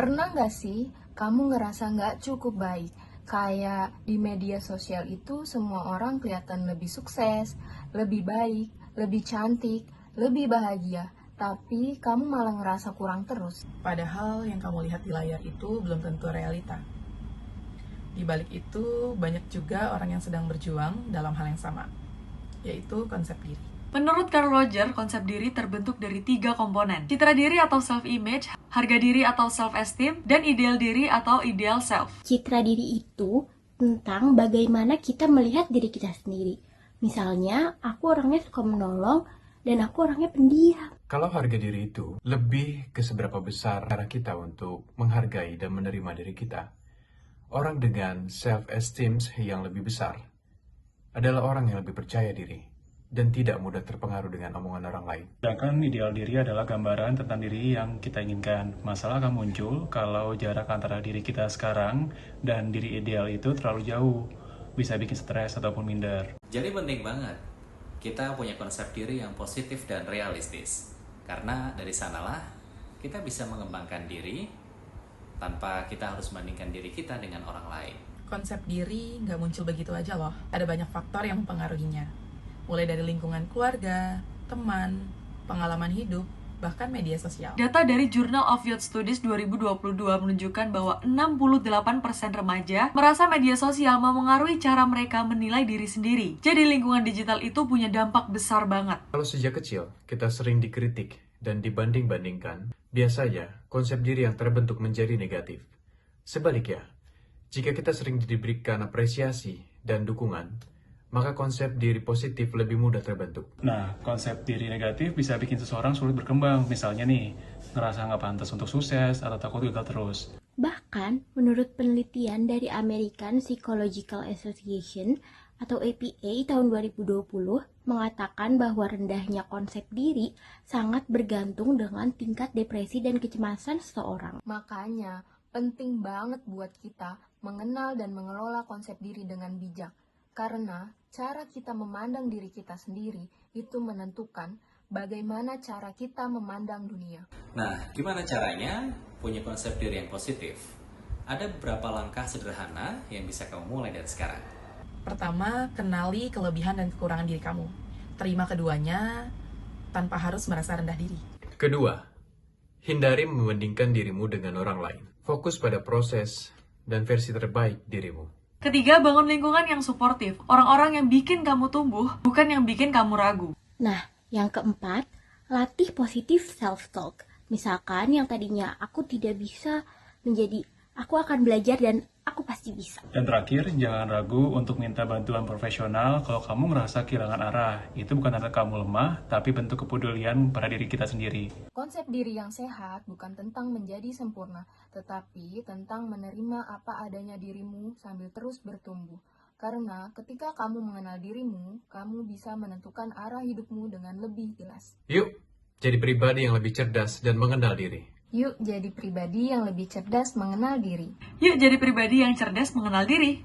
Pernah nggak sih kamu ngerasa nggak cukup baik? Kayak di media sosial itu semua orang kelihatan lebih sukses, lebih baik, lebih cantik, lebih bahagia. Tapi kamu malah ngerasa kurang terus. Padahal yang kamu lihat di layar itu belum tentu realita. Di balik itu, banyak juga orang yang sedang berjuang dalam hal yang sama, yaitu konsep diri. Menurut Carl Rogers, konsep diri terbentuk dari 3 komponen. Citra diri atau self-image, harga diri atau self-esteem, dan ideal diri atau ideal self. Citra diri itu tentang bagaimana kita melihat diri kita sendiri. Misalnya, aku orangnya suka menolong dan aku orangnya pendiam. Kalau harga diri itu lebih ke seberapa besar cara kita untuk menghargai dan menerima diri kita, orang dengan self-esteem yang lebih besar adalah orang yang lebih percaya diri dan tidak mudah terpengaruh dengan omongan orang lain. Sedangkan ideal diri adalah gambaran tentang diri yang kita inginkan. Masalah akan muncul kalau jarak antara diri kita sekarang dan diri ideal itu terlalu jauh. Bisa bikin stres ataupun minder. Jadi penting banget kita punya konsep diri yang positif dan realistis. Karena dari sanalah kita bisa mengembangkan diri tanpa kita harus membandingkan diri kita dengan orang lain. Konsep diri nggak muncul begitu aja loh. Ada banyak faktor yang mempengaruhinya. Mulai dari lingkungan keluarga, teman, pengalaman hidup, bahkan media sosial. Data dari Journal of Youth Studies 2022 menunjukkan bahwa 68% remaja merasa media sosial memengaruhi cara mereka menilai diri sendiri. Jadi lingkungan digital itu punya dampak besar banget. Kalau sejak kecil kita sering dikritik dan dibanding-bandingkan, biasanya konsep diri yang terbentuk menjadi negatif. Sebaliknya, jika kita sering diberikan apresiasi dan dukungan, maka konsep diri positif lebih mudah terbentuk. Nah, konsep diri negatif bisa bikin seseorang sulit berkembang. Misalnya nih, ngerasa nggak pantas untuk sukses atau takut gagal terus. Bahkan, menurut penelitian dari American Psychological Association atau APA tahun 2020 mengatakan bahwa rendahnya konsep diri sangat bergantung dengan tingkat depresi dan kecemasan seseorang. Makanya penting banget buat kita mengenal dan mengelola konsep diri dengan bijak. Karena cara kita memandang diri kita sendiri itu menentukan bagaimana cara kita memandang dunia. Nah, gimana caranya punya konsep diri yang positif? Ada beberapa langkah sederhana yang bisa kamu mulai dari sekarang. Pertama, kenali kelebihan dan kekurangan diri kamu. Terima keduanya tanpa harus merasa rendah diri. Kedua, hindari membandingkan dirimu dengan orang lain. Fokus pada proses dan versi terbaik dirimu. Ketiga, bangun lingkungan yang suportif. Orang-orang yang bikin kamu tumbuh, bukan yang bikin kamu ragu. Nah, yang keempat, latih positif self-talk. Misalkan yang tadinya aku tidak bisa menjadi aku akan belajar dan aku pasti bisa. Dan terakhir, jangan ragu untuk minta bantuan profesional kalau kamu ngerasa kehilangan arah. Itu bukan tanda kamu lemah, tapi bentuk kepedulian pada diri kita sendiri. Konsep diri yang sehat bukan tentang menjadi sempurna, tetapi tentang menerima apa adanya dirimu sambil terus bertumbuh. Karena ketika kamu mengenal dirimu, kamu bisa menentukan arah hidupmu dengan lebih jelas. Yuk, jadi pribadi yang lebih cerdas dan mengenal diri. Yuk jadi pribadi yang lebih cerdas mengenal diri. Yuk jadi pribadi yang cerdas mengenal diri.